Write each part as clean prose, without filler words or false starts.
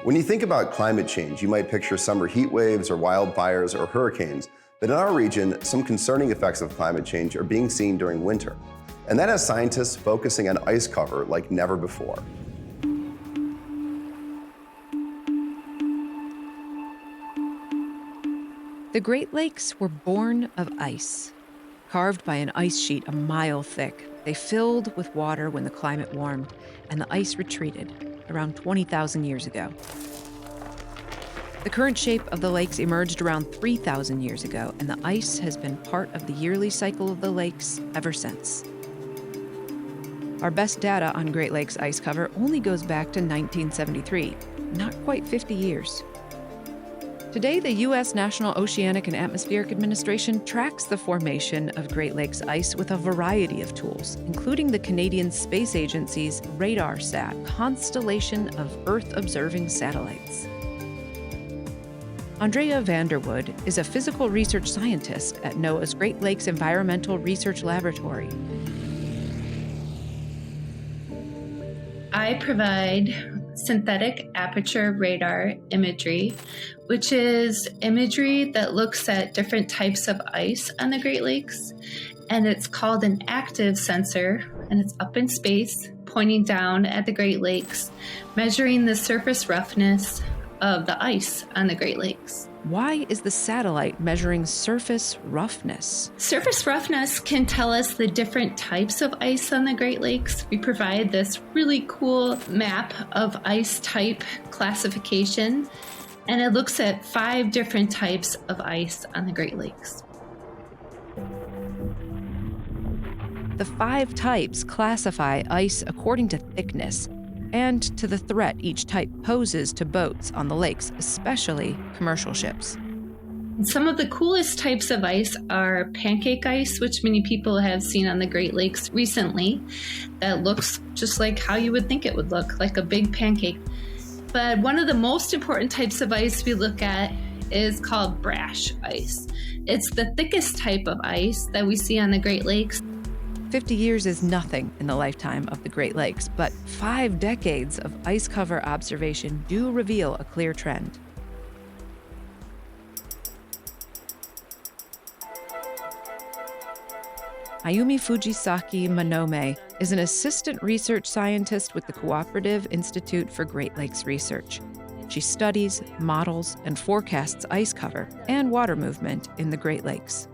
When you think about climate change, you might picture summer heat waves or wildfires or hurricanes, but in our region, some concerning effects of climate change are being seen during winter. And that has scientists focusing on ice cover like never before. The Great Lakes were born of ice. Carved by an ice sheet a mile thick, they filled with water when the climate warmed, and the ice retreated around 20,000 years ago. The current shape of the lakes emerged around 3,000 years ago, and the ice has been part of the yearly cycle of the lakes ever since. Our best data on Great Lakes ice cover only goes back to 1973, not quite 50 years. Today, the U.S. National Oceanic and Atmospheric Administration tracks the formation of Great Lakes ice with a variety of tools, including the Canadian Space Agency's RADARSAT constellation of Earth-observing satellites. Andrea Vanderwood is a physical research scientist at NOAA's Great Lakes Environmental Research Laboratory. I provide synthetic aperture radar imagery, which is imagery that looks at different types of ice on the Great Lakes. And it's called an active sensor, and it's up in space, pointing down at the Great Lakes, measuring the surface roughness of the ice on the Great Lakes. Why is the satellite measuring surface roughness? Surface roughness can tell us the different types of ice on the Great Lakes. We provide this really cool map of ice type classification, and it looks at 5 different types of ice on the Great Lakes. The 5 types classify ice according to thickness and to the threat each type poses to boats on the lakes, especially commercial ships. Some of the coolest types of ice are pancake ice, which many people have seen on the Great Lakes recently. That looks just like how you would think it would look, like a big pancake. But one of the most important types of ice we look at is called brash ice. It's the thickest type of ice that we see on the Great Lakes. 50 years is nothing in the lifetime of the Great Lakes, but 5 decades of ice cover observation do reveal a clear trend. Ayumi Fujisaki Manome is an assistant research scientist with the Cooperative Institute for Great Lakes Research. She studies, models, and forecasts ice cover and water movement in the Great Lakes.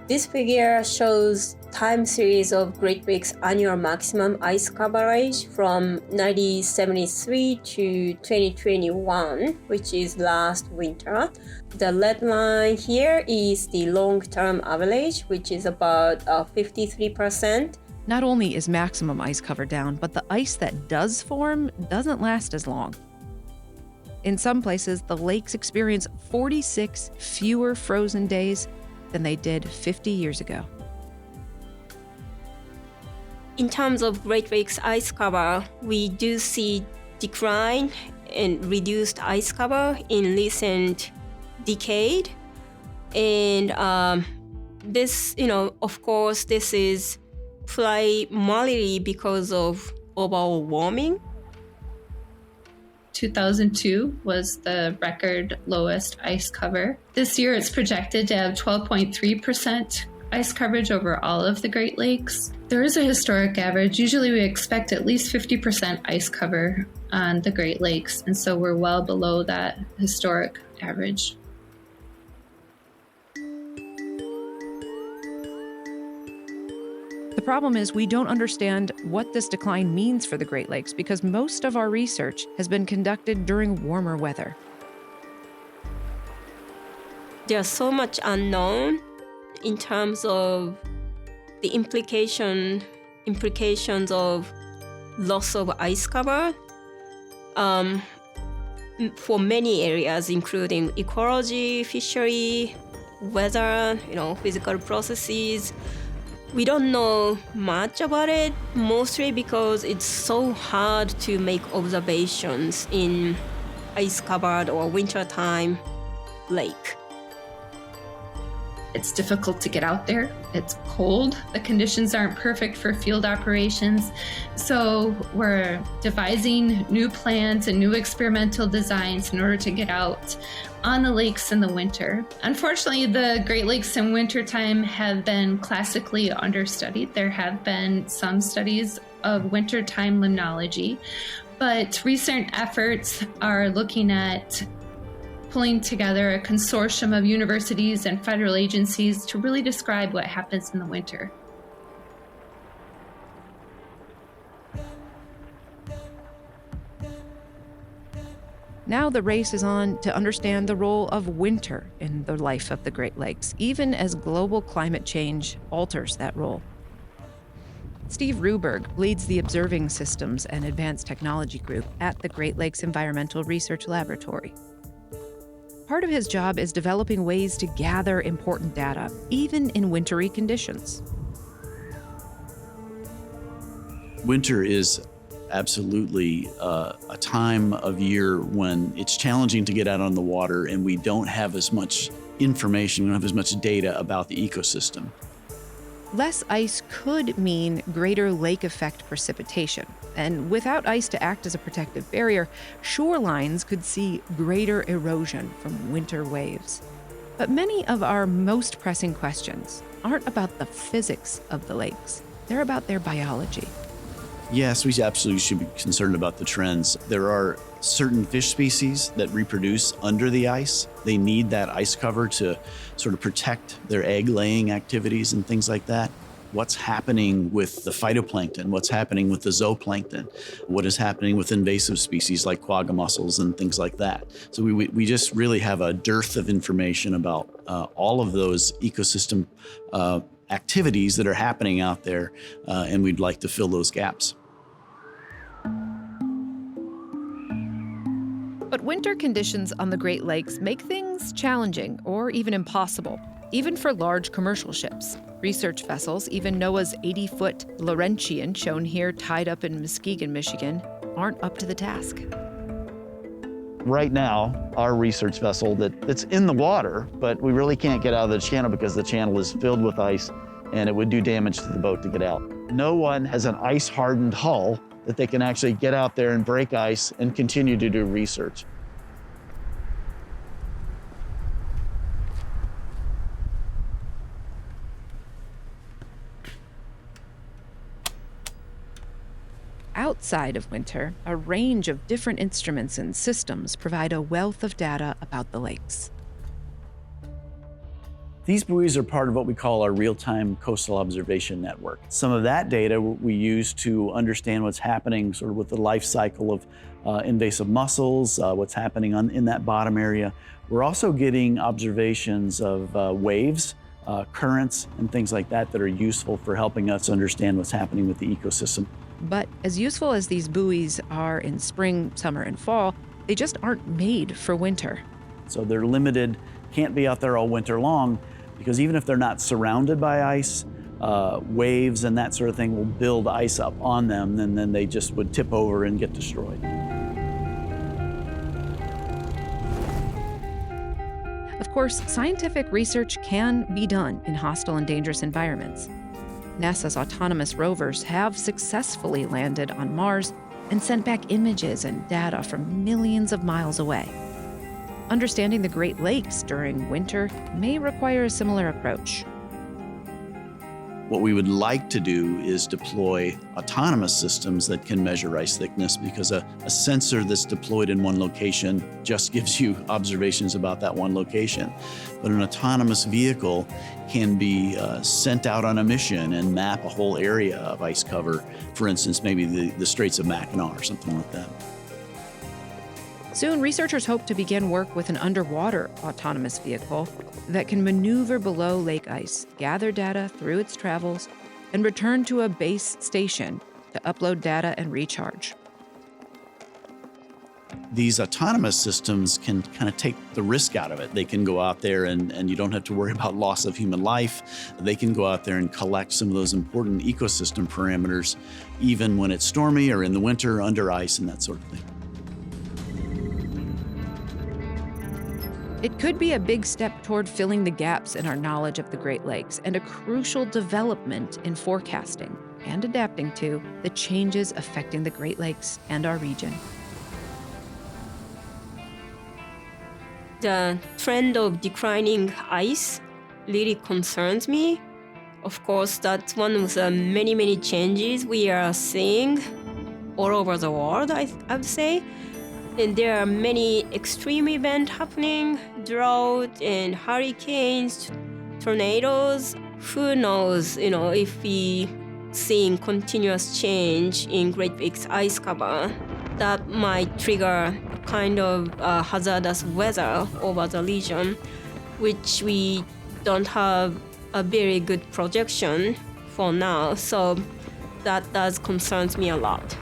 This figure shows time series of Great Lakes annual maximum ice coverage from 1973 to 2021, which is last winter. The red line here is the long-term average, which is about 53%. Not only is maximum ice cover down, but the ice that does form doesn't last as long. In some places, the lakes experience 46 fewer frozen days than they did 50 years ago. In terms of Great Lakes ice cover, we do see decline and reduced ice cover in recent decade. And this, of course, this is primarily because of global warming. 2002 was the record lowest ice cover. This year it's projected to have 12.3% ice coverage over all of the Great Lakes. There is a historic average. Usually we expect at least 50% ice cover on the Great Lakes, and so we're well below that historic average. The problem is we don't understand what this decline means for the Great Lakes because most of our research has been conducted during warmer weather. There's so much unknown in terms of the implications of loss of ice cover for many areas, including ecology, fishery, weather, physical processes. We don't know much about it, mostly because it's so hard to make observations in ice-covered or wintertime lake. It's difficult to get out there. It's cold. The conditions aren't perfect for field operations. So we're devising new plans and new experimental designs in order to get out on the lakes in the winter. Unfortunately, the Great Lakes in wintertime have been classically understudied. There have been some studies of wintertime limnology, but recent efforts are looking at pulling together a consortium of universities and federal agencies to really describe what happens in the winter. Now the race is on to understand the role of winter in the life of the Great Lakes, even as global climate change alters that role. Steve Ruberg leads the Observing Systems and Advanced Technology Group at the Great Lakes Environmental Research Laboratory. Part of his job is developing ways to gather important data, even in wintry conditions. Winter is absolutely a time of year when it's challenging to get out on the water and we don't have as much information, we don't have as much data about the ecosystem. Less ice could mean greater lake effect precipitation. And without ice to act as a protective barrier, shorelines could see greater erosion from winter waves. But many of our most pressing questions aren't about the physics of the lakes. They're about their biology. Yes, we absolutely should be concerned about the trends. There are certain fish species that reproduce under the ice. They need that ice cover to sort of protect their egg-laying activities and things like that. What's happening with the phytoplankton? What's happening with the zooplankton? What is happening with invasive species like quagga mussels and things like that? So we just really have a dearth of information about all of those ecosystem activities that are happening out there, and we'd like to fill those gaps. But winter conditions on the Great Lakes make things challenging or even impossible, even for large commercial ships. Research vessels, even NOAA's 80-foot Laurentian, shown here tied up in Muskegon, Michigan, aren't up to the task. Right now, our research vessel that's in the water, but we really can't get out of the channel because the channel is filled with ice and it would do damage to the boat to get out. No one has an ice-hardened hull that they can actually get out there and break ice and continue to do research. Outside of winter, a range of different instruments and systems provide a wealth of data about the lakes. These buoys are part of what we call our real-time coastal observation network. Some of that data we use to understand what's happening sort of with the life cycle of invasive mussels, what's happening in that bottom area. We're also getting observations of waves, currents, and things like that that are useful for helping us understand what's happening with the ecosystem. But as useful as these buoys are in spring, summer, and fall, they just aren't made for winter. So they're limited, can't be out there all winter long, because even if they're not surrounded by ice, waves and that sort of thing will build ice up on them, and then they just would tip over and get destroyed. Of course, scientific research can be done in hostile and dangerous environments. NASA's autonomous rovers have successfully landed on Mars and sent back images and data from millions of miles away. Understanding the Great Lakes during winter may require a similar approach. What we would like to do is deploy autonomous systems that can measure ice thickness, because a sensor that's deployed in one location just gives you observations about that one location. But an autonomous vehicle can be sent out on a mission and map a whole area of ice cover. For instance, maybe the Straits of Mackinac or something like that. Soon, researchers hope to begin work with an underwater autonomous vehicle that can maneuver below lake ice, gather data through its travels, and return to a base station to upload data and recharge. These autonomous systems can kind of take the risk out of it. They can go out there and you don't have to worry about loss of human life. They can go out there and collect some of those important ecosystem parameters, even when it's stormy or in the winter, under ice and that sort of thing. It could be a big step toward filling the gaps in our knowledge of the Great Lakes and a crucial development in forecasting and adapting to the changes affecting the Great Lakes and our region. The trend of declining ice really concerns me. Of course, that's one of the many changes we are seeing all over the world, I would say. And there are many extreme events happening, drought and hurricanes, tornadoes. Who knows, if we seeing continuous change in Great Lakes ice cover, that might trigger kind of hazardous weather over the region, which we don't have a very good projection for now. So that does concerns me a lot.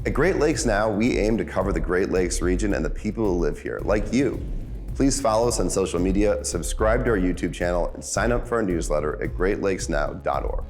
At Great Lakes Now, we aim to cover the Great Lakes region and the people who live here, like you. Please follow us on social media, subscribe to our YouTube channel, and sign up for our newsletter at greatlakesnow.org.